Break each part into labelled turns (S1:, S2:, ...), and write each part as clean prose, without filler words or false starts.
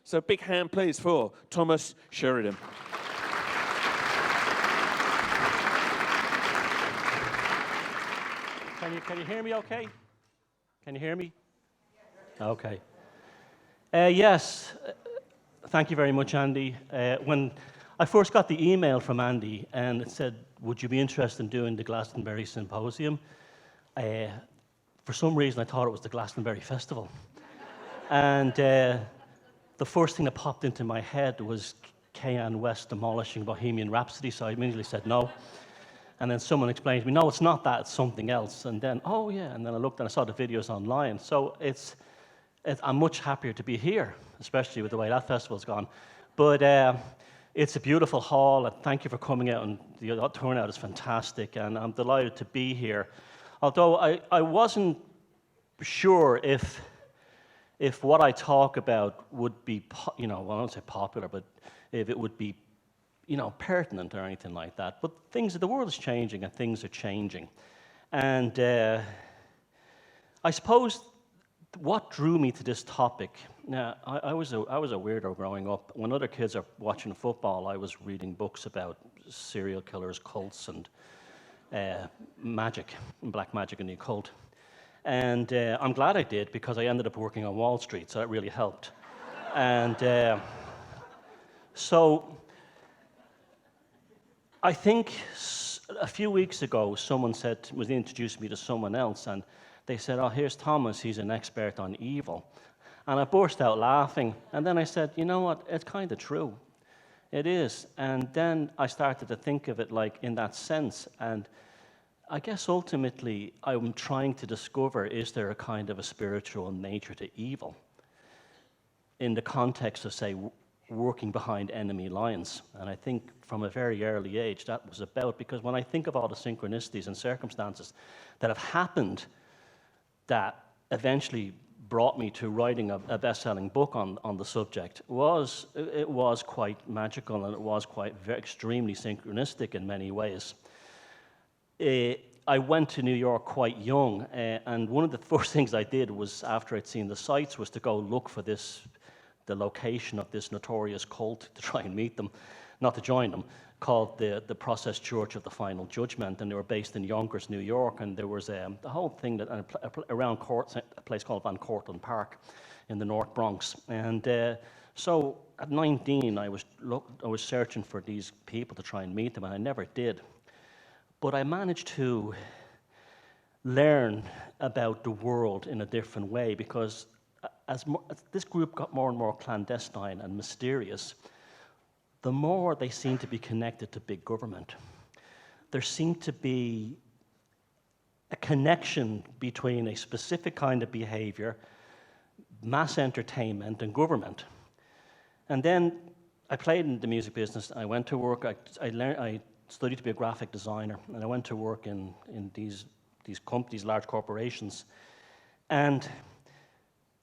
S1: So big hand, please, for Thomas Sheridan.
S2: Can you hear me okay? Can you hear me? Okay. Yes, thank you very much, Andy. When I first got the email from Andy and it said, would you be interested in doing the Glastonbury Symposium? For some reason, I thought it was the Glastonbury Festival. And the first thing that popped into my head was Kanye West demolishing Bohemian Rhapsody, so I immediately said no. And then someone explained to me, no, it's not that, it's something else. And then, oh yeah, and then I looked and I saw the videos online. So I'm much happier to be here, especially with the way that festival's gone. But it's a beautiful hall, and thank you for coming out, and the turnout is fantastic, and I'm delighted to be here. Although I wasn't sure if what I talk about would be, well, I don't say popular, but if it would be, pertinent or anything like that. But the world is changing and things are changing. And I suppose what drew me to this topic, now, I was a weirdo growing up. When other kids are watching football, I was reading books about serial killers, cults, and magic, black magic and the occult. And I'm glad I did, because I ended up working on Wall Street, so that really helped. And so I think a few weeks ago, someone was introducing me to someone else, and they said, oh, here's Thomas, he's an expert on evil. And I burst out laughing, and then I said, you know what, it's kind of true. It is. And then I started to think of it like in that sense, and I guess ultimately I'm trying to discover, is there a kind of a spiritual nature to evil in the context of, say, working behind enemy lines? And I think from a very early age that was about, because when I think of all the synchronicities and circumstances that have happened that eventually brought me to writing a best-selling book on the subject, it was quite magical, and it was quite extremely synchronistic in many ways. I went to New York quite young, and one of the first things I did was, after I'd seen the sites, was to go look for the location of this notorious cult to try and meet them, not to join them, called the Process Church of the Final Judgment, and they were based in Yonkers, New York, and there was the whole thing that around a place called Van Cortlandt Park in the North Bronx. And so at 19, I was searching for these people to try and meet them, and I never did. But I managed to learn about the world in a different way, because as this group got more and more clandestine and mysterious, the more they seemed to be connected to big government. There seemed to be a connection between a specific kind of behavior, mass entertainment, and government. And then I played in the music business. I went to work. I studied to be a graphic designer, and I went to work in these companies, large corporations. And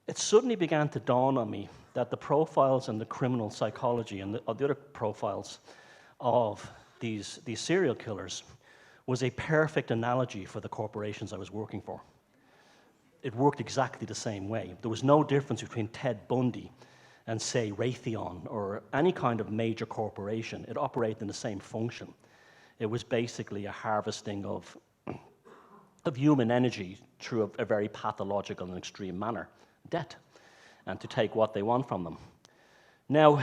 S2: it suddenly began to dawn on me that the profiles and the criminal psychology and the other profiles of these serial killers was a perfect analogy for the corporations I was working for. It worked exactly the same way. There was no difference between Ted Bundy and, say, Raytheon or any kind of major corporation. It operated in the same function. It was basically a harvesting of human energy through a very pathological and extreme manner, debt, and to take what they want from them. Now,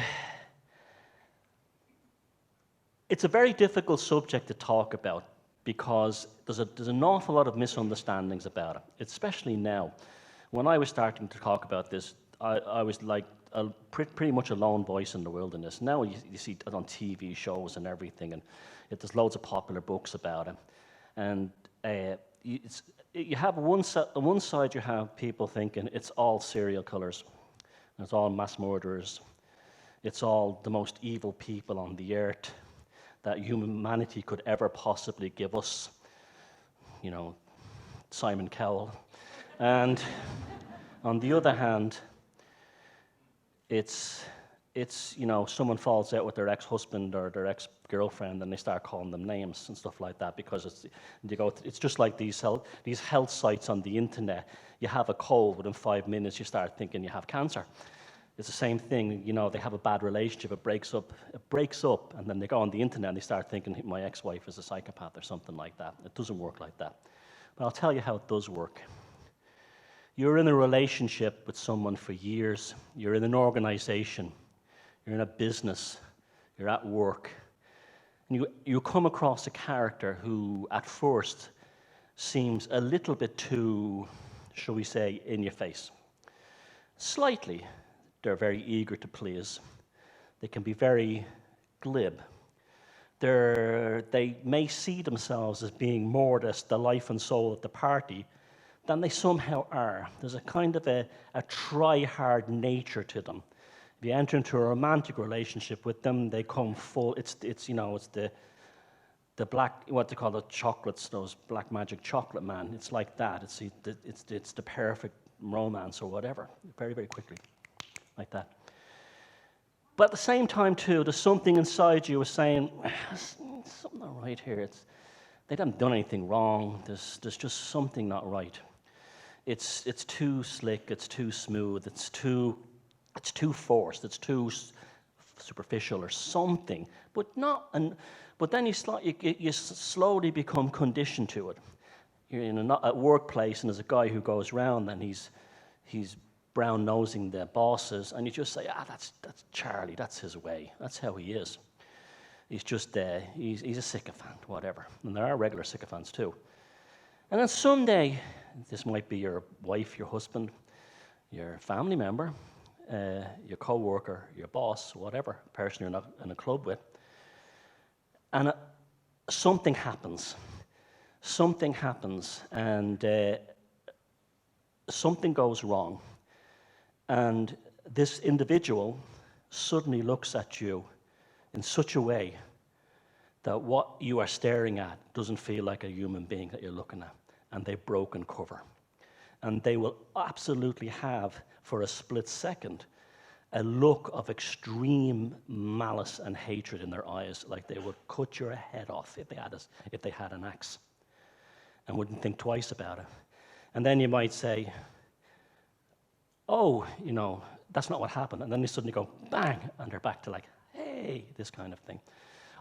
S2: it's a very difficult subject to talk about, because there's an awful lot of misunderstandings about it, especially now. When I was starting to talk about this, I was like pretty much a lone voice in the wilderness. Now you see it on TV shows and everything, and there's loads of popular books about it. And you have on one side you have people thinking it's all serial killers, it's all mass murderers, it's all the most evil people on the earth that humanity could ever possibly give us, Simon Cowell. And on the other hand, it's someone falls out with their ex-husband or their ex-girlfriend, and they start calling them names and stuff like that, because it's just like these health sites on the internet. You have a cold, within 5 minutes you start thinking you have cancer. It's the same thing, you know, they have a bad relationship, it breaks up, and then they go on the internet and they start thinking my ex-wife is a psychopath or something like that. It doesn't work like that. But I'll tell you how it does work. You're in a relationship with someone for years, you're in an organization, you're in a business, you're at work, and you come across a character who at first seems a little bit too, shall we say, in your face. Slightly. They're very eager to please. They can be very glib. They may see themselves as being more the life and soul of the party than they somehow are. There's a kind of a try-hard nature to them. If you enter into a romantic relationship with them, they come full. It's the black, what they call the chocolates, those black magic chocolate man. It's like that. It's the perfect romance or whatever. Very, very quickly. Like that. But at the same time, too, there's something inside you is saying, there's something not right here. They haven't done anything wrong. There's just something not right. It's too slick. It's too smooth. It's too forced. It's too superficial or something. But then you slowly become conditioned to it. You're in a workplace, and there's a guy who goes round, and he's brown-nosing the bosses, and you just say, that's Charlie, that's his way, that's how he is. He's just, he's a sycophant, whatever. And there are regular sycophants too. And then someday, this might be your wife, your husband, your family member, your co-worker, your boss, whatever, person you're not in a club with, and something happens. Something happens, and something goes wrong. And this individual suddenly looks at you in such a way that what you are staring at doesn't feel like a human being that you're looking at, and they've broken cover. And they will absolutely have, for a split second, a look of extreme malice and hatred in their eyes, like they would cut your head off if they had an axe, and wouldn't think twice about it. And then you might say, oh, that's not what happened. And then they suddenly go, bang, and they're back to like, hey, this kind of thing.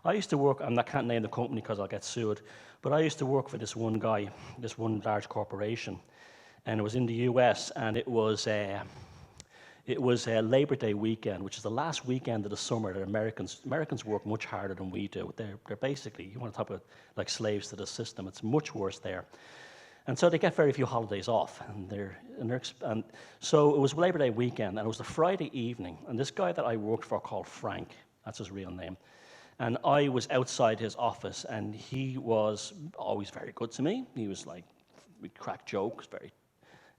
S2: I used to work, I can't name the company because I'll get sued, but I used to work for this one guy, this one large corporation, and it was in the US, and it was a Labor Day weekend, which is the last weekend of the summer that Americans work much harder than we do. They're basically, you want to talk about like slaves to the system, it's much worse there. And so they get very few holidays off, and so it was Labor Day weekend, and it was the Friday evening, and this guy that I worked for called Frank, that's his real name, and I was outside his office, and he was always very good to me. He was like, we cracked jokes, very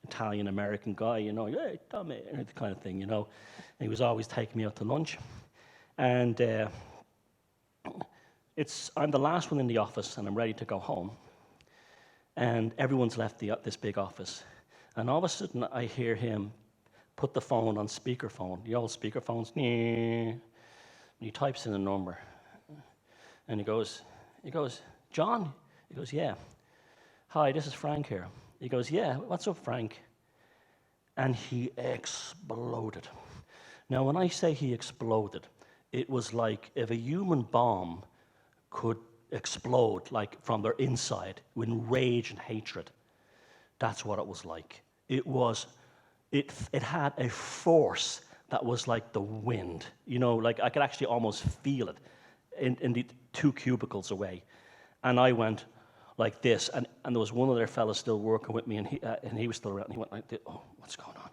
S2: Italian-American guy, hey, Tommy, that kind of thing, And he was always taking me out to lunch, and I'm the last one in the office, and I'm ready to go home. And everyone's left this big office. And all of a sudden, I hear him put the phone on speakerphone, the old speakerphones. And he types in a number. And he goes, John? He goes, yeah. Hi, this is Frank here. He goes, yeah, what's up, Frank? And he exploded. Now, when I say he exploded, it was like if a human bomb could explode like from their inside with rage and hatred. That's what it was like. It had a force that was like the wind. Like I could actually almost feel it in the 2 cubicles away. And I went like this, and there was one other fella still working with me, and he was still around, and he went like this, oh, what's going on?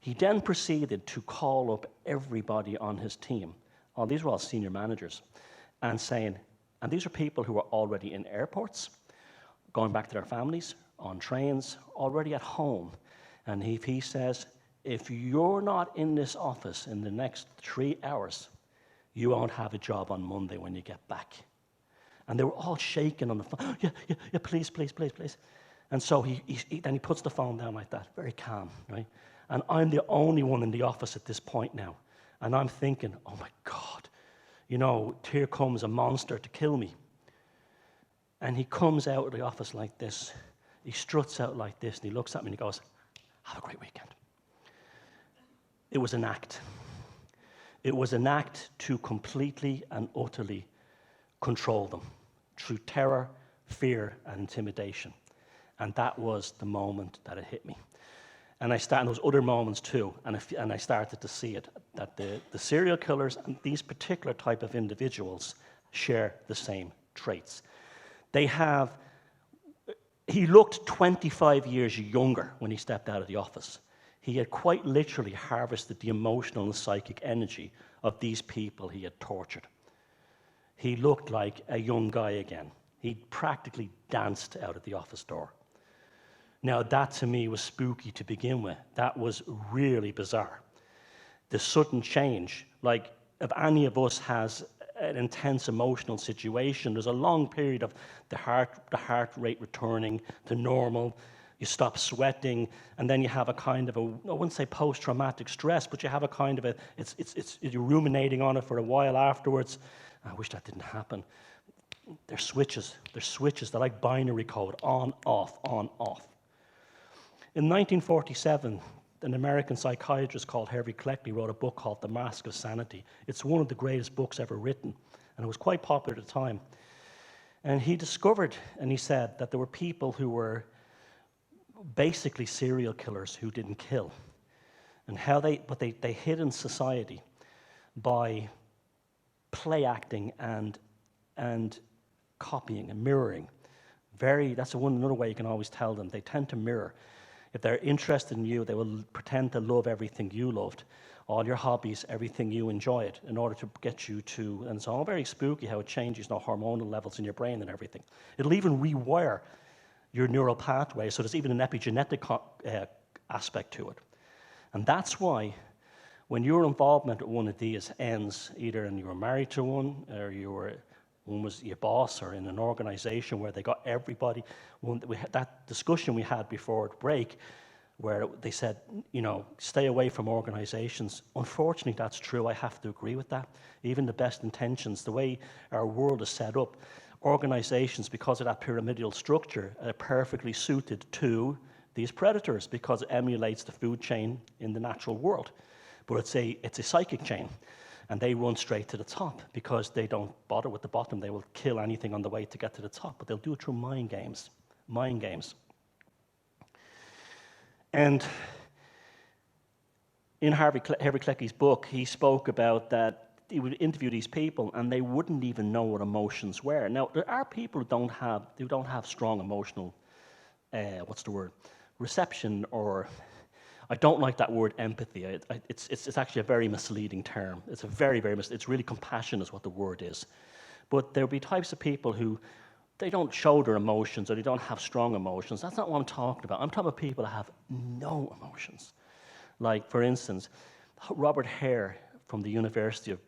S2: He then proceeded to call up everybody on his team. These were all senior managers, and saying, and these are people who are already in airports, going back to their families, on trains, already at home. And he says, if you're not in this office in the next 3 hours, you won't have a job on Monday when you get back. And they were all shaking on the phone. Yeah, please. And so then he puts the phone down like that, very calm, right? And I'm the only one in the office at this point now. And I'm thinking, oh my God, here comes a monster to kill me. And he comes out of the office like this. He struts out like this, and he looks at me and he goes, have a great weekend. It was an act. It was an act to completely and utterly control them through terror, fear, and intimidation. And that was the moment that it hit me. And there was other moments too, and I started to see it, that the serial killers and these particular type of individuals share the same traits. He looked 25 years younger when he stepped out of the office. He had quite literally harvested the emotional and psychic energy of these people he had tortured. He looked like a young guy again. He practically danced out of the office door. Now, that to me was spooky to begin with. That was really bizarre. The sudden change, like if any of us has an intense emotional situation, there's a long period of the heart rate returning to normal, you stop sweating, and then you have a kind of I wouldn't say post-traumatic stress, but you have a kind of you're ruminating on it for a while afterwards. I wish that didn't happen. They're switches, they're like binary code, on, off, on, off. In 1947, an American psychiatrist called Harvey Cleckley wrote a book called The Mask of Sanity. It's one of the greatest books ever written, and it was quite popular at the time. And he discovered, and he said, that there were people who were basically serial killers who didn't kill, and but they hid in society by play acting and copying and mirroring. That's another way you can always tell them. They tend to mirror. If they're interested in you, they will pretend to love everything you loved, all your hobbies, everything you enjoyed, in order to get you to, and it's all very spooky how it changes hormonal levels in your brain and everything. It'll even rewire your neural pathway, so there's even an epigenetic aspect to it. And that's why when your involvement with one of these ends, either and you were married to one, or one was your boss, or in an organization where they got everybody. That discussion we had before break, where they said, stay away from organizations. Unfortunately, that's true. I have to agree with that. Even the best intentions, the way our world is set up, organizations, because of that pyramidal structure, are perfectly suited to these predators because it emulates the food chain in the natural world. But it's a psychic chain. And they run straight to the top because they don't bother with the bottom. They will kill anything on the way to get to the top, but they'll do it through mind games. And in Harvey Cleckley's book, he spoke about that he would interview these people and they wouldn't even know what emotions were. Now, there are people who don't have strong emotional, reception, or I don't like that word empathy. It's actually a very misleading term. It's a very, very it's really compassion is what the word is. But there'll be types of people who they don't show their emotions or they don't have strong emotions. That's not what I'm talking about. I'm talking about people that have no emotions. Like, for instance, Robert Hare from the University of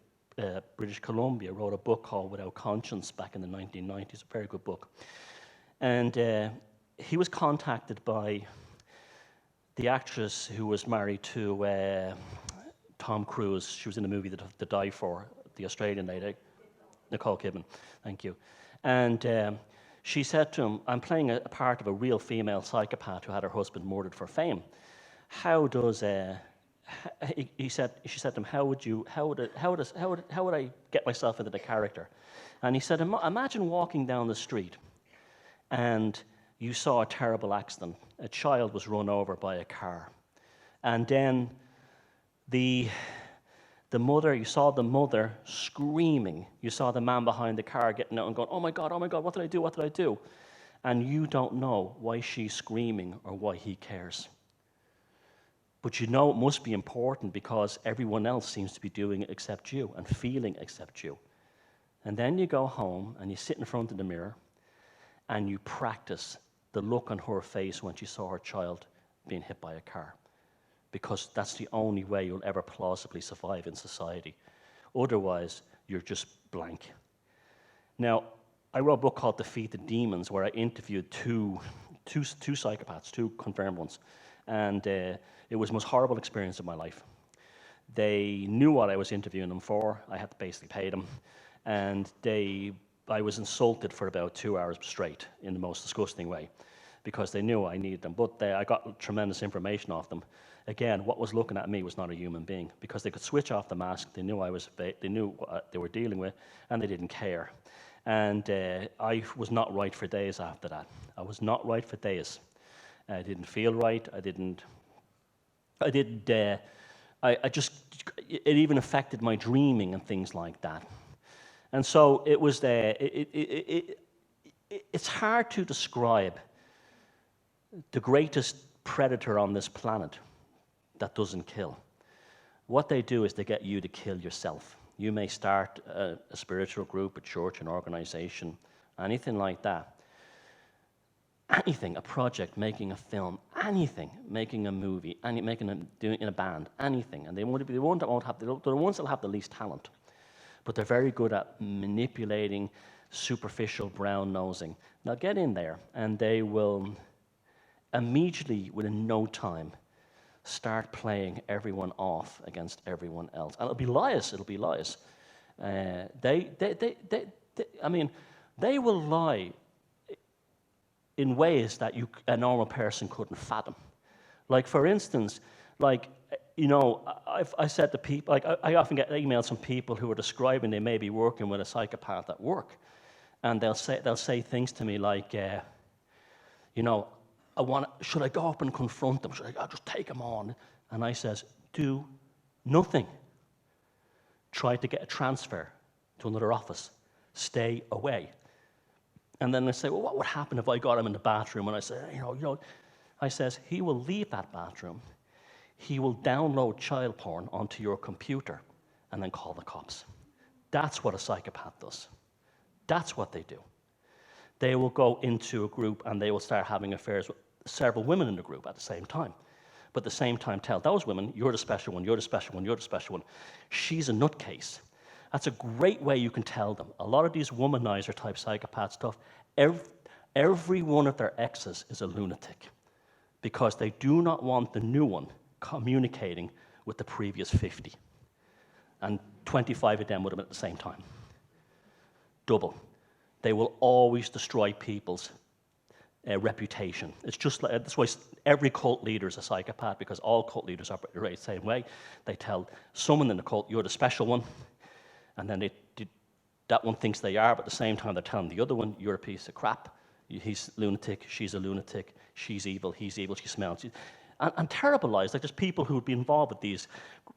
S2: British Columbia wrote a book called Without Conscience back in the 1990s, a very good book. And he was contacted by the actress who was married to Tom Cruise. She was in the movie The Die For, the Australian lady, Nicole Kidman. Thank you. And she said to him, I'm playing a part of a real female psychopath who had her husband murdered for fame. How does she said to him, how would I get myself into the character? And he said, imagine walking down the street and you saw a terrible accident. A child was run over by a car. And then you saw the mother screaming. You saw the man behind the car getting out and going, oh my God, what did I do? And you don't know why she's screaming or why he cares. But you know it must be important because everyone else seems to be doing it except you and feeling except you. And then you go home and you sit in front of the mirror and you practice the look on her face when she saw her child being hit by a car. Because that's the only way you'll ever plausibly survive in society. Otherwise, you're just blank. Now, I wrote a book called Defeat the Demons, where I interviewed two psychopaths, two confirmed ones. And it was the most horrible experience of my life. They knew what I was interviewing them for. I had to basically pay them. And I was insulted for about 2 hours straight in the most disgusting way because they knew I needed them. But I got tremendous information off them. again, what was looking at me was not a human being, because they could switch off the mask. They knew they knew what they were dealing with, and they didn't care. And I was not right for days after that. I was not right for days. I didn't feel right. It even affected my dreaming and things like that. And so it was it's hard to describe the greatest predator on this planet that doesn't kill. What they do is they get you to kill yourself. You may start a spiritual group, a church, an organization, anything like that. Anything, a project, making a film, anything, making a movie, doing in a band, anything. And they're the ones that have the least talent. But they're very good at manipulating, superficial brown-nosing. Now get in there, and they will immediately, within no time, start playing everyone off against everyone else. And it'll be lies. They will lie in ways that a normal person couldn't fathom. Like, for instance, I said to people, I often get emails from people who are describing they may be working with a psychopath at work, and they'll say things to me like, should I go up and confront them? Should I just take them on? And I says, do nothing. Try to get a transfer to another office. Stay away. And then they say, well, what would happen if I got him in the bathroom? And I say, I says, he will leave that bathroom. He will download child porn onto your computer and then call the cops. That's what a psychopath does. That's what they do. They will go into a group and they will start having affairs with several women in the group at the same time. But at the same time tell those women, you're the special one, you're the special one, you're the special one. She's a nutcase. That's a great way you can tell them. A lot of these womanizer type psychopath stuff, every one of their exes is a lunatic, because they do not want the new one communicating with the previous 50. And 25 of them would have been at the same time. Double. They will always destroy people's reputation. It's just like, that's why every cult leader is a psychopath, because all cult leaders operate the same way. They tell someone in the cult, you're the special one, and then that one thinks they are, but at the same time they're telling the other one, you're a piece of crap. He's a lunatic, she's a lunatic, she's evil, he's evil, she smells. And terrible lies. Like, there's people who would be involved with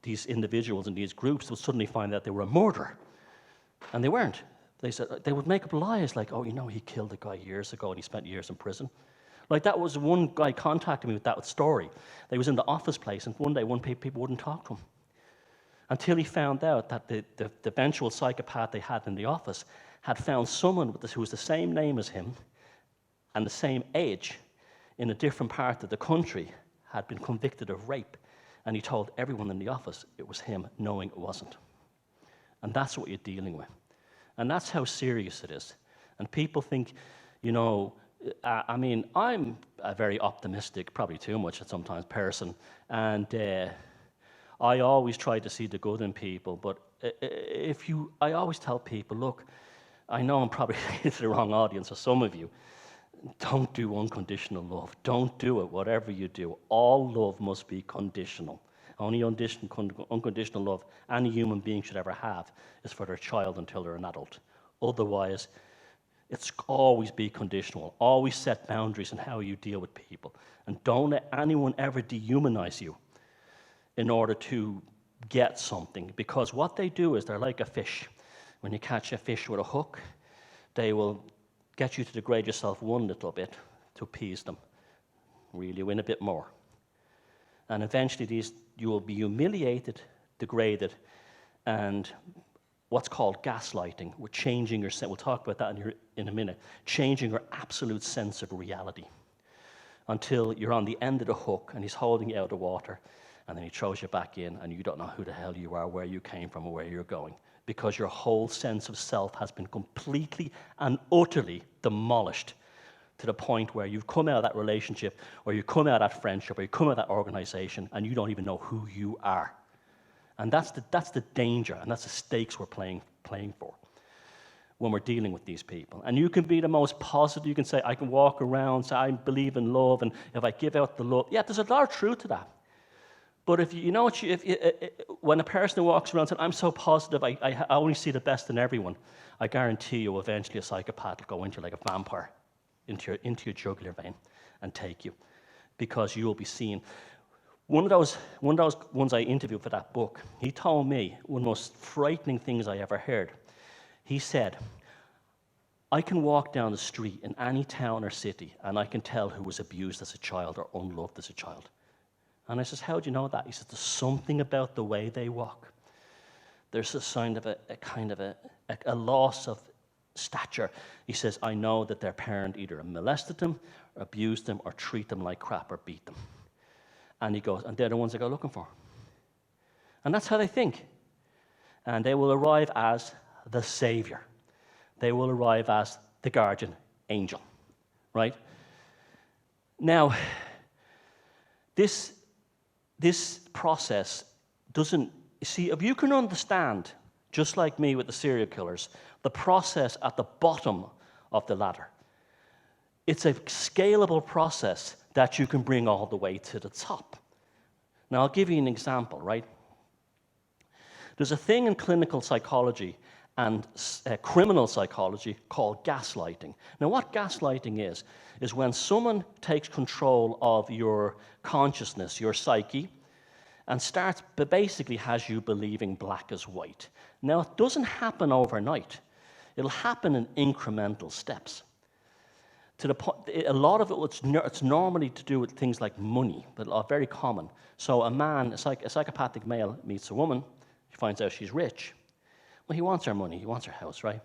S2: these individuals in these groups would suddenly find out they were a murderer. And they weren't. They would make up lies like, he killed a guy years ago and he spent years in prison. Like, that was one guy contacted me with that story. They was in the office place, and one day people wouldn't talk to him until he found out that the eventual psychopath they had in the office had found someone who was the same name as him and the same age in a different part of the country, had been convicted of rape. And he told everyone in the office it was him, knowing it wasn't. And that's what you're dealing with. And that's how serious it is. And people think, I'm a very optimistic, probably too much at sometimes, person. And I always try to see the good in people. But I always tell people, look, I know I'm probably to the wrong audience for some of you. Don't do unconditional love. Don't do it, whatever you do. All love must be conditional. Only unconditional love any human being should ever have is for their child until they're an adult. Otherwise, it's always be conditional. Always set boundaries in how you deal with people. And don't let anyone ever dehumanize you in order to get something. Because what they do is they're like a fish. When you catch a fish with a hook, they will get you to degrade yourself one little bit to appease them. Reel you in a bit more. And eventually you will be humiliated, degraded, and what's called gaslighting. We're changing your sense. We'll talk about that in a minute. Changing your absolute sense of reality until you're on the end of the hook and he's holding you out of the water, and then he throws you back in and you don't know who the hell you are, where you came from, or where you're going, because your whole sense of self has been completely and utterly demolished to the point where you've come out of that relationship, or you come out of that friendship, or you come out of that organization, and you don't even know who you are. And that's the danger, and that's the stakes we're playing for when we're dealing with these people. And you can be the most positive. You can say, I can walk around, say, I believe in love, and if I give out the love, yeah, there's a lot of truth to that. But if you know what when a person walks around saying, I'm so positive, I only see the best in everyone, I guarantee you eventually a psychopath will go into you like a vampire, into your jugular vein and take you, because you will be seen. One of those ones I interviewed for that book, he told me one of the most frightening things I ever heard. He said, I can walk down the street in any town or city and I can tell who was abused as a child or unloved as a child. And I says, how do you know that? He says, there's something about the way they walk. There's a sign of a kind of a loss of stature. He says, I know that their parent either molested them, or abused them, or treat them like crap, or beat them. And he goes, and they're the ones I go looking for. And that's how they think. And they will arrive as the savior. They will arrive as the guardian angel, right? Now, this process doesn't, see, if you can understand, just like me with the serial killers, the process at the bottom of the ladder, it's a scalable process that you can bring all the way to the top. Now, I'll give you an example, right? There's a thing in clinical psychology and criminal psychology called gaslighting. Now, what gaslighting is when someone takes control of your consciousness, your psyche, and basically has you believing black is white. Now, it doesn't happen overnight. It'll happen in incremental steps. To the point, a lot of it's normally to do with things like money, but are very common. So a psychopathic male meets a woman, he finds out she's rich. Well, he wants her money, he wants her house, right?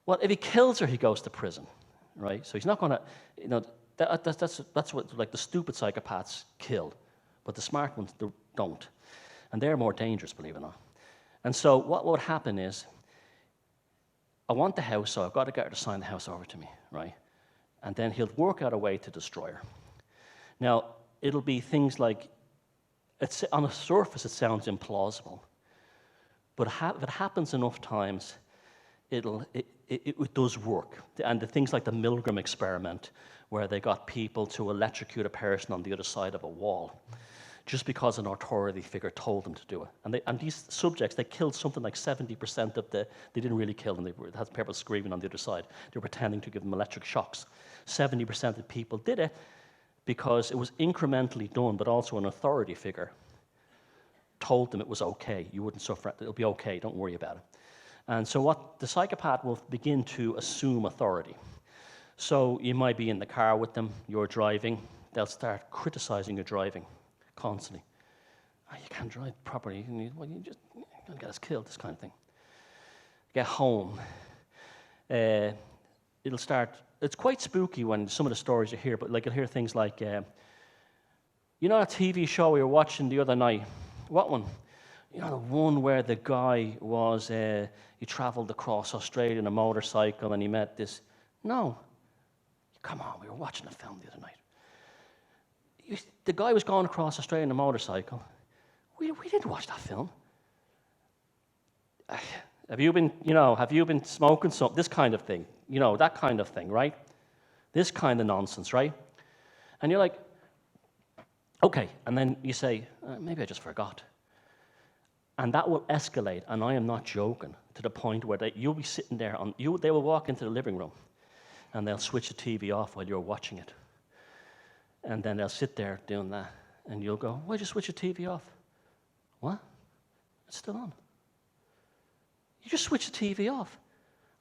S2: Well, if he kills her, he goes to prison, right? So he's not going to, that's what, like, the stupid psychopaths kill, but the smart ones don't. And they're more dangerous, believe it or not. And so what would happen is, I want the house, so I've got to get her to sign the house over to me, right? And then he'll work out a way to destroy her. Now, it'll be things like, on the surface it sounds implausible, but if it happens enough times, it does work. And the things like the Milgram experiment, where they got people to electrocute a person on the other side of a wall, just because an authority figure told them to do it. And these subjects, they killed something like 70% of they didn't really kill them, they had people screaming on the other side. They were pretending to give them electric shocks. 70% of the people did it because it was incrementally done, but also an authority figure told them it was okay. You wouldn't suffer, it'll be okay, don't worry about it. And so what the psychopath will begin to assume authority. So you might be in the car with them, you're driving, they'll start criticizing your driving constantly. Oh, you can't drive properly, you just don't get us killed, this kind of thing. Get home. It'll start, it's quite spooky when some of the stories you hear, but like you'll hear things like, you know that TV show we were watching the other night? What one? You know, the one where the guy was, he traveled across Australia on a motorcycle and he met this. No. Come on, we were watching a film the other night. The guy was going across Australia on a motorcycle. We didn't watch that film. Have you been smoking something? This kind of thing. You know, that kind of thing, right? This kind of nonsense, right? And you're like, okay. And then you say, maybe I just forgot. And that will escalate, and I am not joking, to the point where you'll be sitting there, they will walk into the living room, and they'll switch the TV off while you're watching it. And then they'll sit there doing that, and you'll go, why'd you switch the TV off? What? It's still on. You just switch the TV off.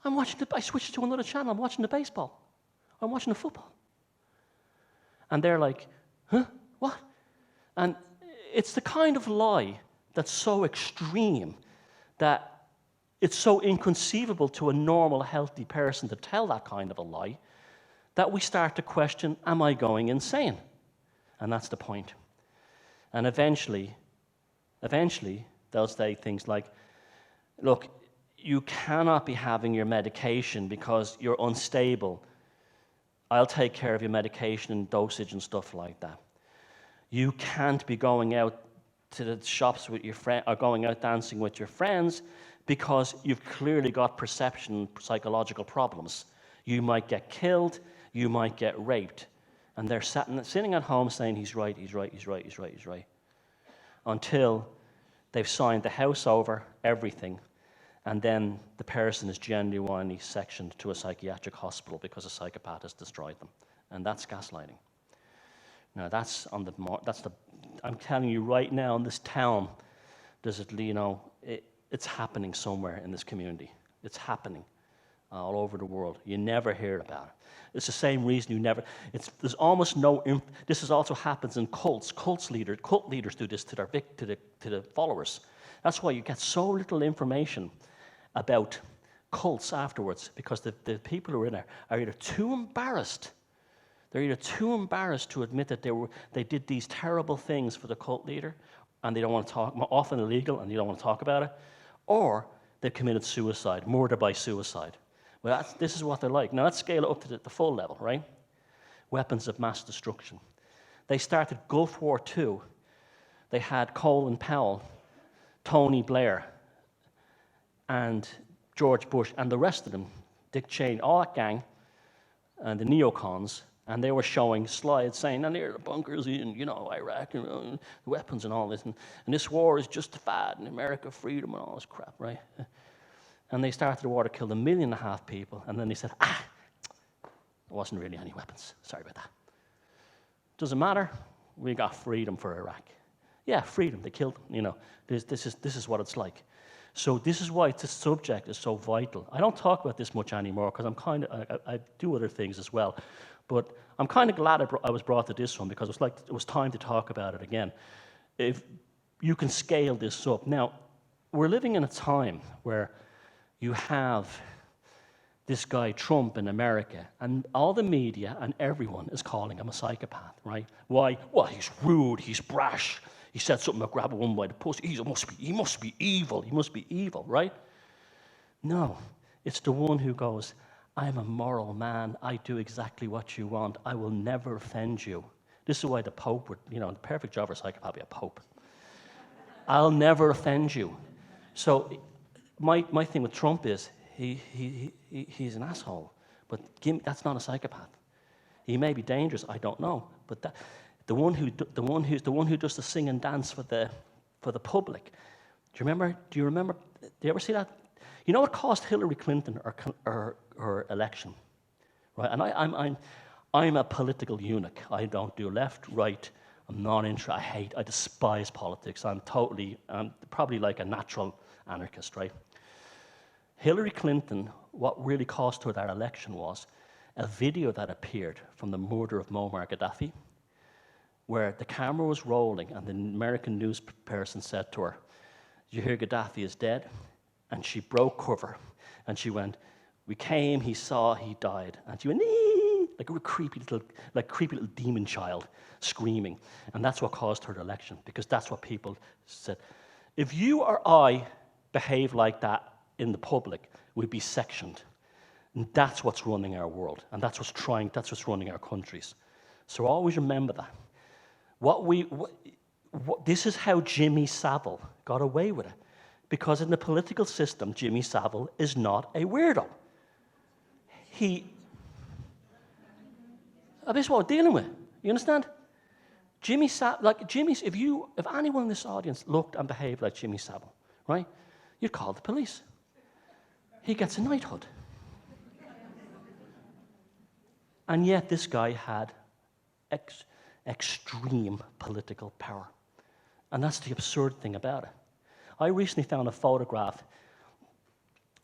S2: I switched it to another channel, I'm watching the baseball. I'm watching the football. And they're like, huh? What? And it's the kind of lie that's so extreme that it's so inconceivable to a normal, healthy person to tell that kind of a lie that we start to question, am I going insane? And that's the point. And eventually, they'll say things like, look, you cannot be having your medication because you're unstable. I'll take care of your medication and dosage and stuff like that. You can't be going out to the shops with your friend or going out dancing with your friends because you've clearly got perception psychological problems. You might get killed, you might get raped. And they're sitting at home saying, he's right. until they've signed the house over, everything, and then the person is genuinely sectioned to a psychiatric hospital because a psychopath has destroyed them. And that's gaslighting. Now that's on the, I'm telling you right now, in this town, it's happening somewhere in this community. It's happening all over the world. You never hear about it. It's the same reason there's almost no, this also happens in cults. Cult leaders do this to the followers. That's why you get so little information about cults afterwards, because the people who are in there are either too embarrassed. They're either too embarrassed to admit that they did these terrible things for the cult leader, and they don't want to talk, often illegal, and you don't want to talk about it, or they've committed suicide, murder by suicide. Well, this is what they're like. Now let's scale it up to the full level, right? Weapons of mass destruction. They started Gulf War II. They had Colin Powell, Tony Blair, and George Bush, and the rest of them, Dick Cheney, all that gang, and the neocons, and they were showing slides saying, and here are the bunkers in, Iraq, and the weapons and all this, and this war is justified, and America, freedom, and all this crap, right? And they started a war that killed 1.5 million people, and then they said, there wasn't really any weapons. Sorry about that. Doesn't matter. We got freedom for Iraq. Yeah, freedom. They killed them. This is what it's like. So this is why this subject is so vital. I don't talk about this much anymore because I do other things as well. But I'm kind of glad I was brought to this one, because it was time to talk about it again. If you can scale this up. Now, we're living in a time where you have this guy Trump in America, and all the media and everyone is calling him a psychopath, right? Why? Well, he's rude, he's brash. He said something about grab a woman by the pussy. He must be evil. He must be evil, right? No, it's the one who goes, I'm a moral man. I do exactly what you want. I will never offend you. This is why the Pope would, the perfect job for a psychopath would be a Pope. I'll never offend you. So my thing with Trump is he's an asshole, but that's not a psychopath. He may be dangerous. I don't know, but the one who does the sing and dance for the public. Do you remember? Do you ever see that? You know what cost Hillary Clinton her election, right? And I'm a political eunuch. I don't do left, right. I'm not interested. I despise politics. I'm probably like a natural anarchist, right? Hillary Clinton, what really cost her that election was a video that appeared from the murder of Muammar Gaddafi, where the camera was rolling and the American news person said to her, "Did you hear Gaddafi is dead?" And she broke cover and she went, "We came, he saw, he died." And she went, "Nee!" like a creepy little demon child screaming. And that's what caused her election, because that's what people said. If you or I behave like that in the public, we'd be sectioned. And that's what's running our world, and that's what's running our countries. So always remember that. This is how Jimmy Savile got away with it. Because in the political system, Jimmy Savile is not a weirdo. This is what we're dealing with. You understand? If anyone in this audience looked and behaved like Jimmy Savile, right, you'd call the police. He gets a knighthood. And yet this guy had extreme political power. And that's the absurd thing about it. I recently found a photograph.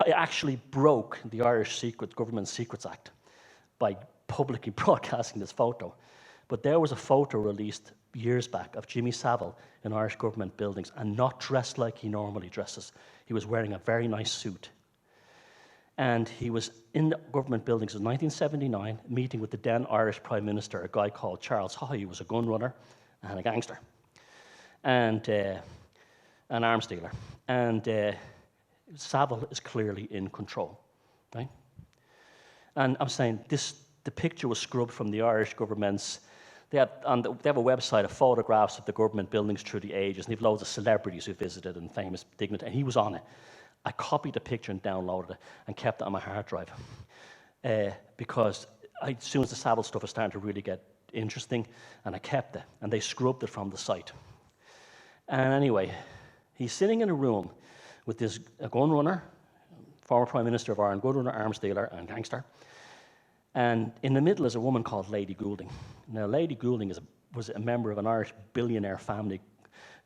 S2: I actually broke the Irish Government Secrets Act by publicly broadcasting this photo. But there was a photo released years back of Jimmy Savile in Irish government buildings, and not dressed like he normally dresses. He was wearing a very nice suit. And he was in the government buildings in 1979, meeting with the then Irish Prime Minister, a guy called Charles Haughey, who was a gun runner and a gangster, and an arms dealer. And Savile is clearly in control, right? And I'm saying the picture was scrubbed from the Irish government's. They have a website of photographs of the government buildings through the ages, and they have loads of celebrities who visited and famous dignitaries, and he was on it. I copied the picture and downloaded it and kept it on my hard drive because as soon as the Savile stuff was starting to really get interesting, and I kept it, and they scrubbed it from the site. And anyway, he's sitting in a room with this a gun runner, former Prime Minister of Ireland, gun runner, arms dealer, and gangster. And in the middle is a woman called Lady Goulding. Now, Lady Goulding was a member of an Irish billionaire family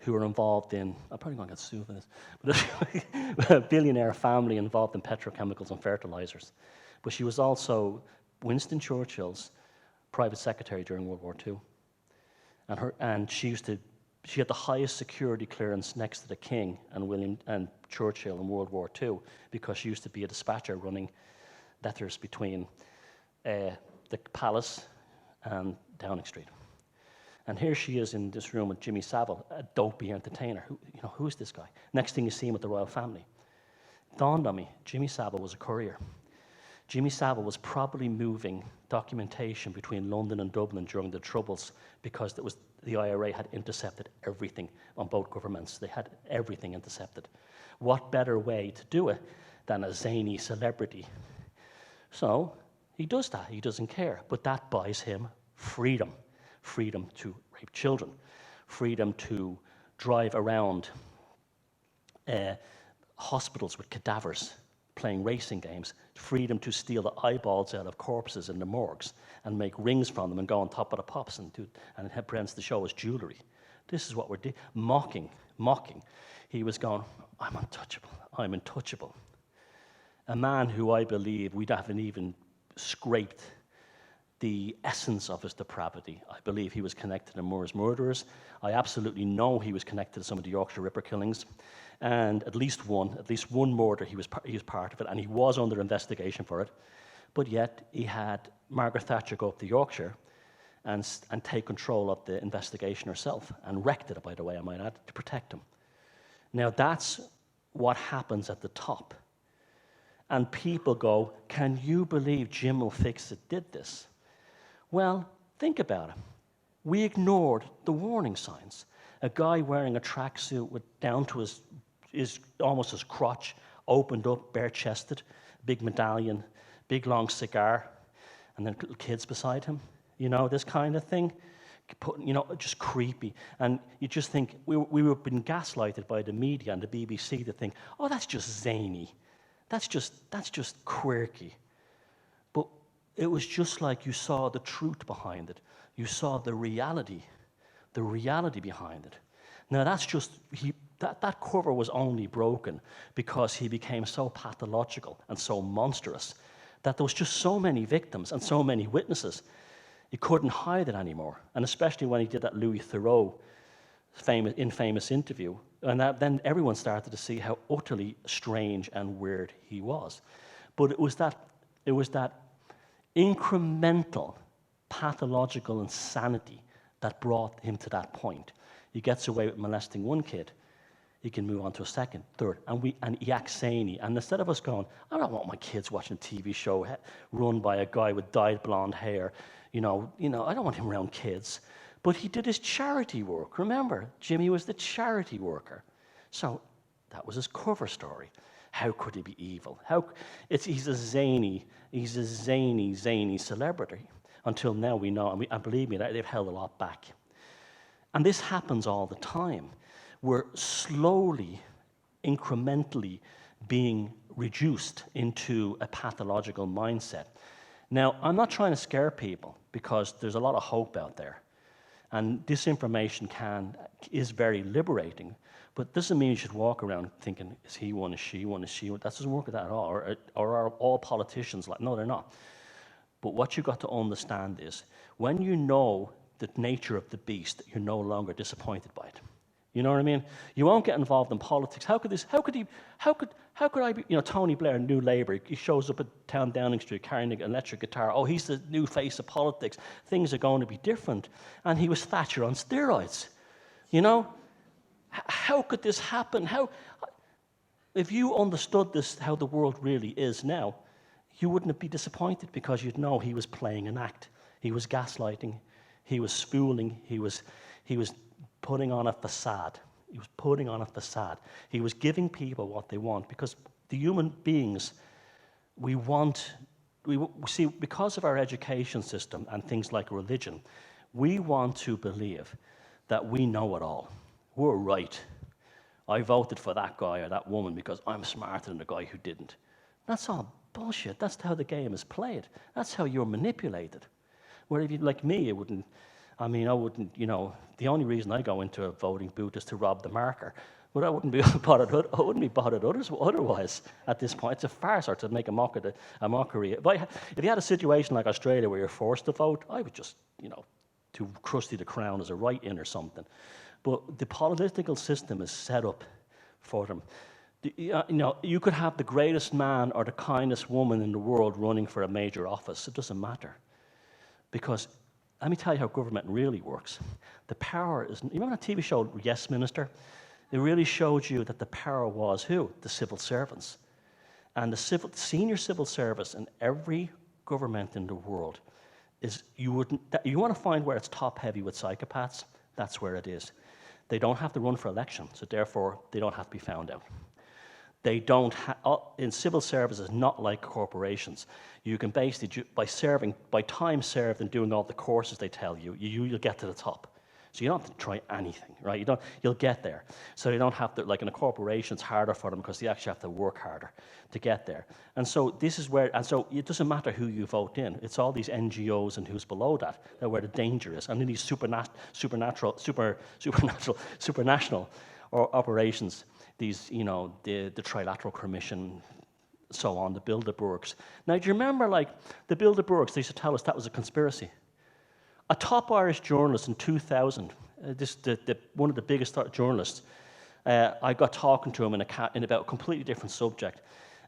S2: who were involved in, I'm probably going to get sued for this, but a billionaire family involved in petrochemicals and fertilizers. But she was also Winston Churchill's private secretary during World War II. And she had the highest security clearance next to the King and Churchill in World War II, because she used to be a dispatcher running letters between the Palace and Downing Street. And here she is in this room with Jimmy Savile, a dopey entertainer. Who's this guy? Next thing you see him with the royal family. Dawned on me, Jimmy Savile was a courier. Jimmy Savile was probably moving documentation between London and Dublin during the Troubles, because the IRA had intercepted everything on both governments. They had everything intercepted. What better way to do it than a zany celebrity? So he does that. He doesn't care. But that buys him freedom. Freedom to rape children. Freedom to drive around hospitals with cadavers, playing racing games. Freedom to steal the eyeballs out of corpses in the morgues and make rings from them and go on top of the pops and pretends the show as jewellery. This is what we're doing. Mocking. He was going, I'm untouchable. I'm untouchable. A man who I believe we haven't even scraped the essence of his depravity. I believe he was connected to Moore's murderers. I absolutely know he was connected to some of the Yorkshire Ripper killings, and at least one murder he was part of it, and he was under investigation for it. But yet he had Margaret Thatcher go up to Yorkshire and take control of the investigation herself, and wrecked it, by the way, I might add, to protect him. Now that's what happens at the top. And people go, can you believe Jim will fix it did this? Well, think about it. We ignored the warning signs. A guy wearing a tracksuit down to his almost his crotch, opened up, bare-chested, big medallion, big long cigar, and then little kids beside him. This kind of thing. Just creepy. And you just think, we were being gaslighted by the media and the BBC to think, oh, that's just zany. That's just quirky. But it was just like you saw the truth behind it. You saw the reality behind it. Now that's just, that cover was only broken because he became so pathological and so monstrous that there was just so many victims and so many witnesses. He couldn't hide it anymore. And especially when he did that Louis Theroux infamous interview, and then everyone started to see how utterly strange and weird he was. But it was that incremental pathological insanity that brought him to that point. He gets away with molesting one kid, he can move on to a second, third, and he acts zany. And instead of us going, I don't want my kids watching a TV show run by a guy with dyed blonde hair, I don't want him around kids. But he did his charity work. Remember, Jimmy was the charity worker. So that was his cover story. How could he be evil? He's a zany celebrity. Until now we know, and believe me, they've held a lot back. And this happens all the time. We're slowly, incrementally being reduced into a pathological mindset. Now, I'm not trying to scare people, because there's a lot of hope out there. And disinformation is very liberating, but doesn't mean you should walk around thinking, is he one, is she one, is she one? That doesn't work at all. Or are all politicians like, no, they're not. But what you've got to understand is, when you know the nature of the beast, you're no longer disappointed by it. You know what I mean? You won't get involved in politics. How could I be, Tony Blair, New Labour, he shows up at town Downing Street carrying an electric guitar. Oh, he's the new face of politics. Things are going to be different. And he was Thatcher on steroids. How could this happen? If you understood this, how the world really is now, you wouldn't be disappointed, because you'd know he was playing an act. He was gaslighting. He was spooling. He was putting on a facade. He was putting on a facade. He was giving people what they want, because the human beings, we see, because of our education system and things like religion, we want to believe that we know it all. we're right. I voted for that guy or that woman because I'm smarter than the guy who didn't. That's all bullshit. That's how the game is played. That's how you're manipulated. Where if you like me, it wouldn't. I mean, I wouldn't. The only reason I go into a voting booth is to rob the marker. But I wouldn't be bothered. I wouldn't be bothered otherwise. At this point, it's a farce or to make a mockery. If you had a situation like Australia where you're forced to vote, I would just, too crusty the crown as a write-in or something. But the political system is set up for them. You could have the greatest man or the kindest woman in the world running for a major office. It doesn't matter. Because let me tell you how government really works. The power is, you remember that TV show, Yes Minister? It really showed you that the power was who? The civil servants. And the senior civil service in every government in the world is, you want to find where it's top heavy with psychopaths, that's where it is. They don't have to run for election, so therefore they don't have to be found out. They don't in civil services, not like corporations. You can basically, by time served and doing all the courses they tell you, you'll get to the top. So you don't have to try anything, right? You'll get there. So they don't have to, like in a corporation, it's harder for them because they actually have to work harder to get there. And so this is where, and so it doesn't matter who you vote in. It's all these NGOs and who's below that where the danger is. And then these supernational operations, these, the Trilateral Commission, so on, the Bilderbergs. Now, do you remember, like, the Bilderbergs, they used to tell us that was a conspiracy. A top Irish journalist in 2000, one of the biggest journalists, I got talking to him in about a completely different subject,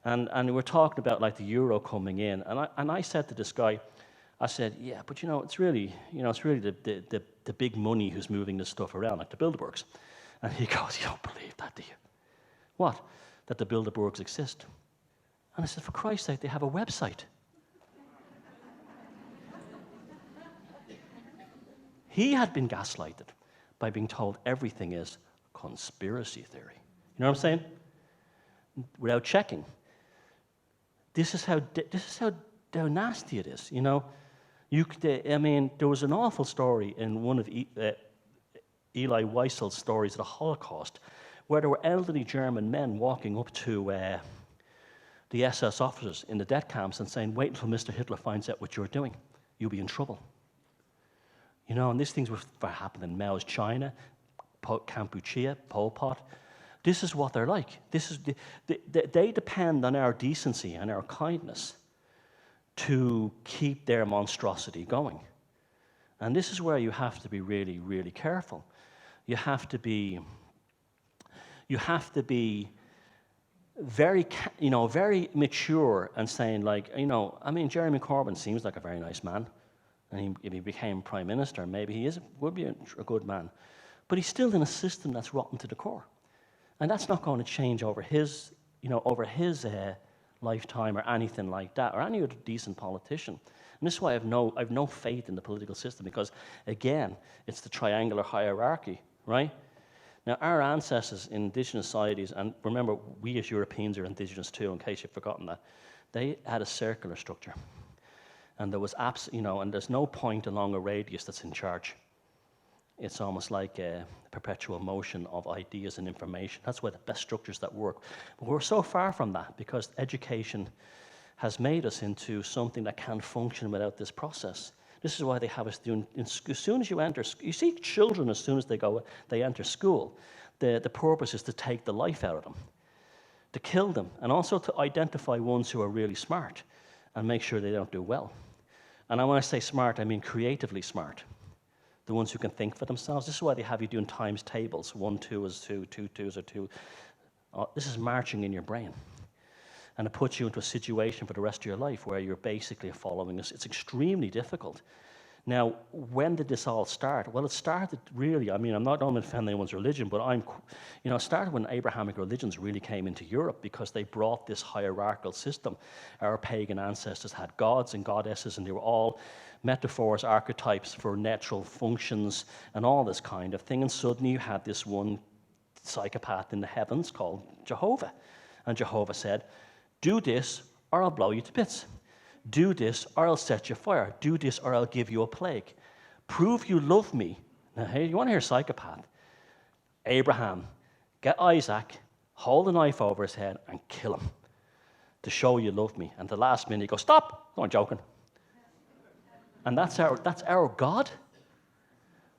S2: and we were talking about like the euro coming in, and I said to this guy, I said, yeah, but it's really the big money who's moving this stuff around, like the Bilderbergs, and he goes, you don't believe that, do you? What? That the Bilderbergs exist? And I said, for Christ's sake, they have a website. He had been gaslighted by being told everything is conspiracy theory. You know what I'm saying? Without checking. This is how nasty it is. There was an awful story in one of Eli Wiesel's stories of the Holocaust, where there were elderly German men walking up to the SS officers in the death camps and saying, "Wait until Mr. Hitler finds out what you're doing. You'll be in trouble." And these things were happening in Mao's China, Kampuchea, Pol Pot. This is what they're like. They depend on our decency and our kindness to keep their monstrosity going. And this is where you have to be really, really careful. You have to be very, very mature and saying, like, Jeremy Corbyn seems like a very nice man. And if he became prime minister, maybe he would be a good man. But he's still in a system that's rotten to the core. And that's not going to change over his lifetime or anything like that, or any other decent politician. And this is why I've no faith in the political system, because, again, it's the triangular hierarchy, right? Now, our ancestors in indigenous societies, and remember, we as Europeans are indigenous too, in case you've forgotten that, they had a circular structure. And there was and there's no point along a radius that's in charge. It's almost like a perpetual motion of ideas and information. That's why the best structures that work. But we're so far from that because education has made us into something that can't function without this process. This is why they have us doing, as soon as you enter, you see children as soon as they enter school, the purpose is to take the life out of them, to kill them, and also to identify ones who are really smart and make sure they don't do well. And when I say smart, I mean creatively smart. The ones who can think for themselves. This is why they have you doing times tables. 1, 2 is 2, 2, 2 are 2. This is marching in your brain. And it puts you into a situation for the rest of your life where you're basically following this. It's extremely difficult. Now, when did this all start? Well, it started really, I'm not going to offend anyone's religion, but it started when Abrahamic religions really came into Europe because they brought this hierarchical system. Our pagan ancestors had gods and goddesses, and they were all metaphors, archetypes for natural functions and all this kind of thing. And suddenly you had this one psychopath in the heavens called Jehovah. And Jehovah said, "Do this or I'll blow you to bits. Do this or I'll set you fire. Do this or I'll give you a plague. Prove you love me." Now, hey, you want to hear psychopath? Abraham, get Isaac, hold a knife over his head and kill him to show you love me. And the last minute he goes, stop, no, I'm joking. And that's our God.